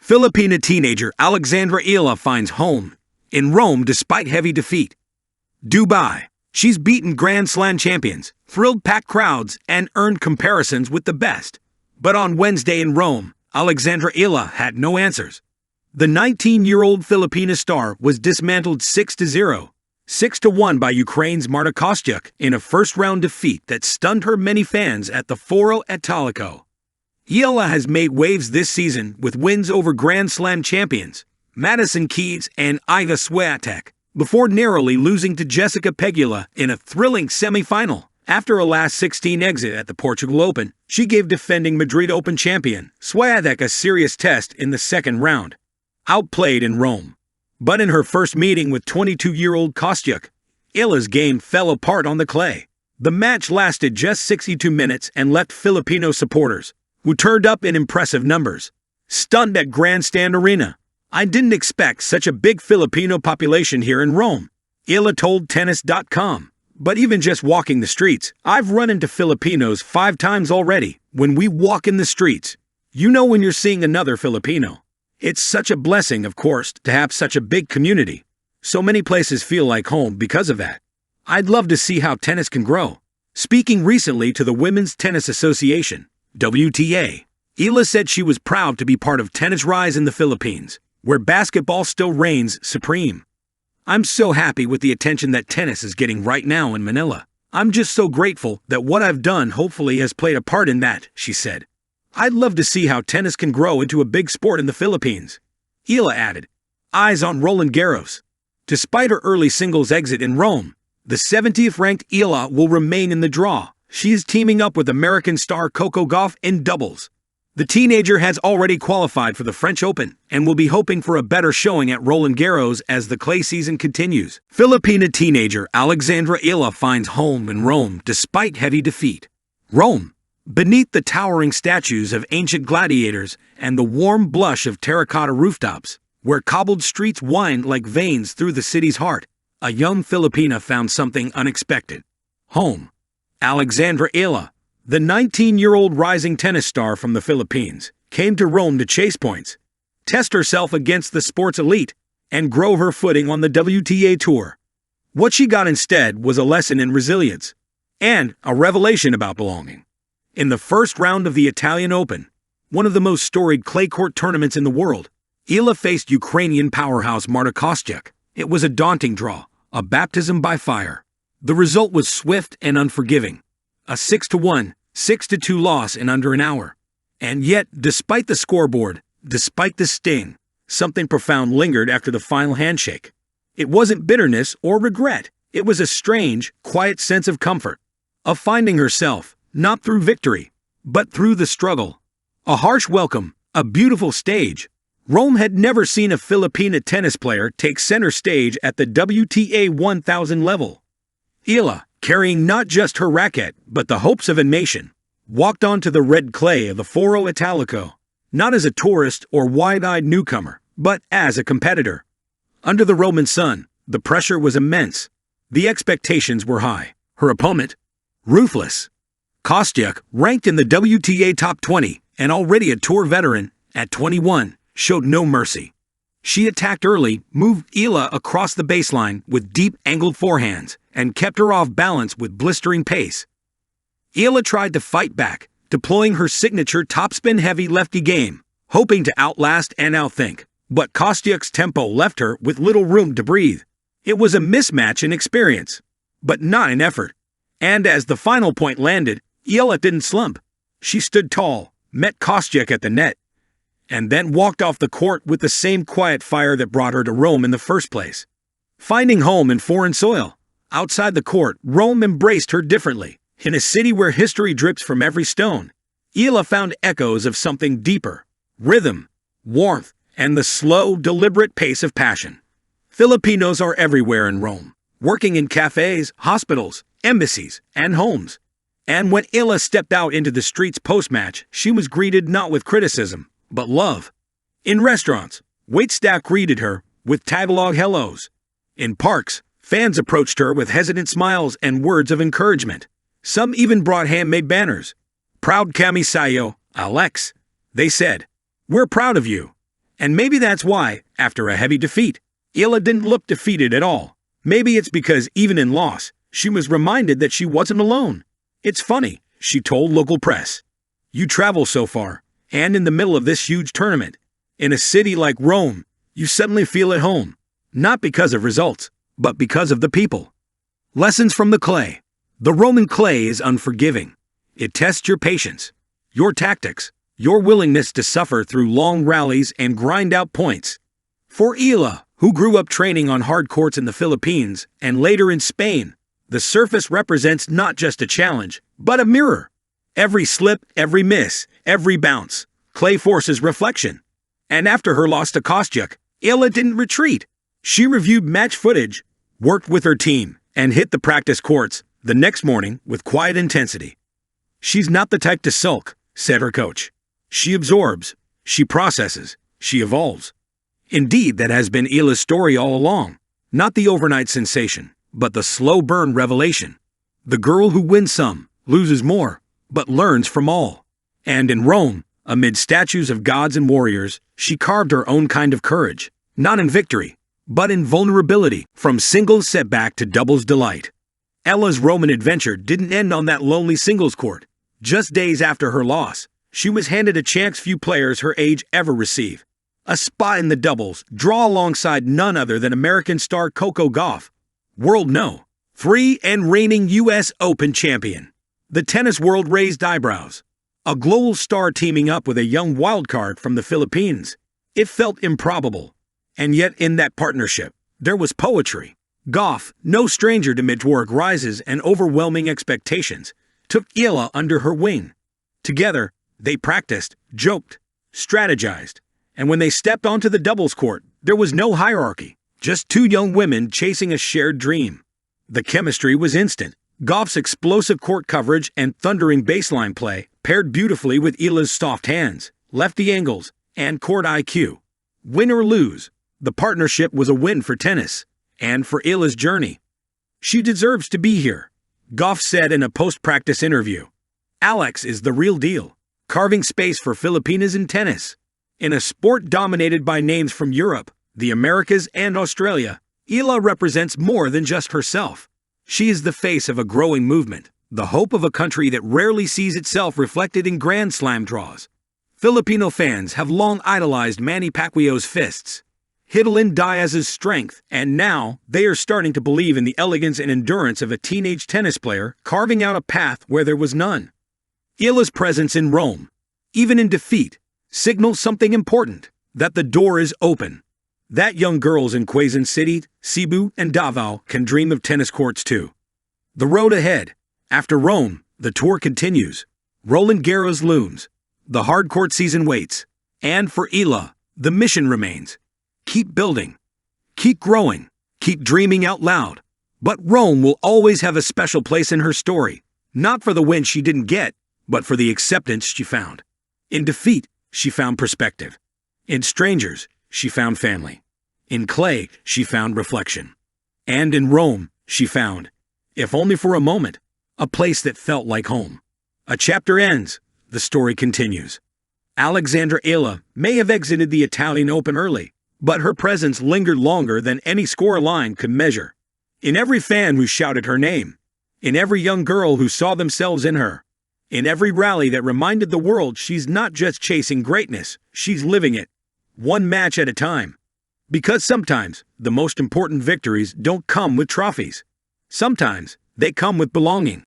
Filipina teenager Alexandra Eala finds home in Rome despite heavy defeat. Dubai. She's beaten Grand Slam champions, thrilled packed crowds, and earned comparisons with the best. But on Wednesday in Rome, Alexandra Eala had no answers. The 19-year-old Filipina star was dismantled 6-0, 6-1 by Ukraine's Marta Kostyuk in a first-round defeat that stunned her many fans at the Foro Italico. Eala has made waves this season with wins over Grand Slam champions Madison and Swiatek, before narrowly losing to Jessica Pegula in a thrilling semi-final. After a last 16 exit at the Portugal Open, she gave defending Madrid Open champion Swiatek a serious test in the second round. Outplayed in Rome. But in her first meeting with 22-year-old Kostyuk, Eala's game fell apart on the clay. The match lasted just 62 minutes and left Filipino supporters, who turned up in impressive numbers, stunned at Grandstand Arena. "I didn't expect such a big Filipino population here in Rome," Eala told Tennis.com. "But even just walking the streets, I've run into Filipinos 5 times already. When we walk in the streets, you know when you're seeing another Filipino. It's such a blessing, of course, to have such a big community. So many places feel like home because of that. I'd love to see how tennis can grow." Speaking recently to the Women's Tennis Association, WTA, Eala said she was proud to be part of tennis rise in the Philippines, where basketball still reigns supreme. "I'm so happy with the attention that tennis is getting right now in Manila. I'm just so grateful that what I've done hopefully has played a part in that," she said. "I'd love to see how tennis can grow into a big sport in the Philippines." Eala added, "Eyes on Roland Garros." Despite her early singles exit in Rome, the 70th-ranked Eala will remain in the draw. She is teaming up with American star Coco Gauff in doubles. The teenager has already qualified for the French Open and will be hoping for a better showing at Roland Garros as the clay season continues. Filipina teenager Alexandra Eala finds home in Rome despite heavy defeat. Rome. Beneath the towering statues of ancient gladiators and the warm blush of terracotta rooftops, where cobbled streets wind like veins through the city's heart, a young Filipina found something unexpected. Home. Alexandra Eala, the 19-year-old rising tennis star from the Philippines, came to Rome to chase points, test herself against the sports elite, and grow her footing on the WTA Tour. What she got instead was a lesson in resilience and a revelation about belonging. In the first round of the Italian Open, one of the most storied clay court tournaments in the world, Eala faced Ukrainian powerhouse Marta Kostyuk. It was a daunting draw, a baptism by fire. The result was swift and unforgiving, a 6-1, 6-2 loss in under an hour. And yet, despite the scoreboard, despite the sting, something profound lingered after the final handshake. It wasn't bitterness or regret. It was a strange, quiet sense of comfort, of finding herself, not through victory, but through the struggle. A harsh welcome, a beautiful stage. Rome had never seen a Filipina tennis player take center stage at the WTA 1000 level. Eala, carrying not just her racket, but the hopes of a nation, walked onto the red clay of the Foro Italico, not as a tourist or wide-eyed newcomer, but as a competitor. Under the Roman sun, the pressure was immense. The expectations were high. Her opponent, ruthless. Kostyuk, ranked in the WTA top 20 and already a tour veteran at 21, showed no mercy. She attacked early, moved Eala across the baseline with deep angled forehands, and kept her off balance with blistering pace. Eala tried to fight back, deploying her signature topspin-heavy lefty game, hoping to outlast and outthink. But Kostyuk's tempo left her with little room to breathe. It was a mismatch in experience, but not in effort. And as the final point landed, Eala didn't slump. She stood tall, met Kostyuk at the net, and then walked off the court with the same quiet fire that brought her to Rome in the first place. Finding home in foreign soil. Outside the court, Rome embraced her differently. In a city where history drips from every stone, Eala found echoes of something deeper: rhythm, warmth, and the slow, deliberate pace of passion. Filipinos are everywhere in Rome, working in cafes, hospitals, embassies, and homes. And when Eala stepped out into the streets post-match, she was greeted not with criticism, but love. In restaurants, waitstaff greeted her with Tagalog hellos. In parks, fans approached her with hesitant smiles and words of encouragement. Some even brought handmade banners. "Proud kami sayo, Alex," they said. "We're proud of you." And maybe that's why, after a heavy defeat, Eala didn't look defeated at all. Maybe it's because even in loss, she was reminded that she wasn't alone. It's funny, she told local press. You travel so far, and in the middle of this huge tournament, in a city like Rome, you suddenly feel at home. Not because of results, but because of the people. Lessons from the clay. The Roman clay is unforgiving. It tests your patience, your tactics, your willingness to suffer through long rallies and grind out points. For Eala, who grew up training on hard courts in the Philippines and later in Spain, the surface represents not just a challenge, but a mirror. Every slip, every miss, every bounce, clay forces reflection. And after her loss to Kostyuk, Eala didn't retreat. She reviewed match footage, worked with her team, and hit the practice courts the next morning with quiet intensity. She's not the type to sulk, said her coach. She absorbs, she processes, she evolves. Indeed, that has been Eala's story all along. Not the overnight sensation, but the slow burn revelation. The girl who wins some, loses more, but learns from all. And in Rome, amid statues of gods and warriors, she carved her own kind of courage, not in victory, but in vulnerability, from singles setback to doubles delight. Eala's Roman adventure didn't end on that lonely singles court. Just days after her loss, she was handed a chance few players her age ever receive. A spot in the doubles, draw alongside none other than American star Coco Gauff, world no. 3 and reigning U.S. Open champion. The tennis world raised eyebrows. A global star teaming up with a young wildcard from the Philippines. It felt improbable. And yet in that partnership, there was poetry. Gauff, no stranger to meteoric rises and overwhelming expectations, took Eala under her wing. Together, they practiced, joked, strategized, and when they stepped onto the doubles court, there was no hierarchy, just two young women chasing a shared dream. The chemistry was instant. Gauff's explosive court coverage and thundering baseline play paired beautifully with Eala's soft hands, lefty angles, and court IQ. Win or lose, the partnership was a win for tennis, and for Eala's journey. She deserves to be here, Gauff said in a post-practice interview. Alex is the real deal, carving space for Filipinas in tennis. In a sport dominated by names from Europe, the Americas, and Australia, Eala represents more than just herself. She is the face of a growing movement, the hope of a country that rarely sees itself reflected in Grand Slam draws. Filipino fans have long idolized Manny Pacquiao's fists, Hidalin Diaz's strength, and now they are starting to believe in the elegance and endurance of a teenage tennis player carving out a path where there was none. Eala's presence in Rome, even in defeat, signals something important, that the door is open. That young girls in Quezon City, Cebu, and Davao can dream of tennis courts too. The road ahead. After Rome, the tour continues. Roland Garros looms. The hard court season waits. And for Eala, the mission remains. Keep building. Keep growing. Keep dreaming out loud. But Rome will always have a special place in her story. Not for the win she didn't get, but for the acceptance she found. In defeat, she found perspective. In strangers, she found family. In clay, she found reflection. And in Rome, she found, if only for a moment, a place that felt like home. A chapter ends, the story continues. Alexandra Eala may have exited the Italian Open early, but her presence lingered longer than any scoreline could measure. In every fan who shouted her name, in every young girl who saw themselves in her, in every rally that reminded the world she's not just chasing greatness, she's living it, one match at a time. Because sometimes, the most important victories don't come with trophies. Sometimes, they come with belonging.